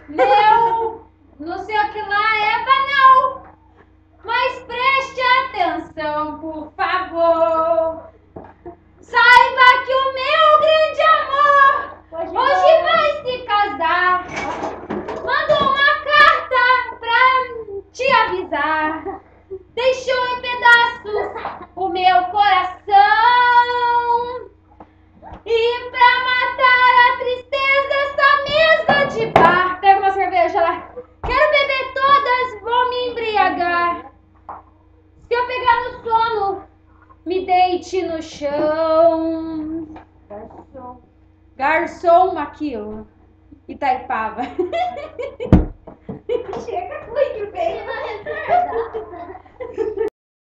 Meu, não sei o que lá é, não. Mas preste atenção, por favor. Saiba que o meu grande amor hoje vai se casar. Mandou uma carta pra te avisar. Deixou em pedaços o meu coração. E pra matar a tristeza essa mesa de bar. Pega uma cerveja lá. Quero beber todas, vou me embriagar. Se eu pegar no sono, me deite no chão. Garçom. Garçom aqui, ó. Itaipava. Chega, foi que veio.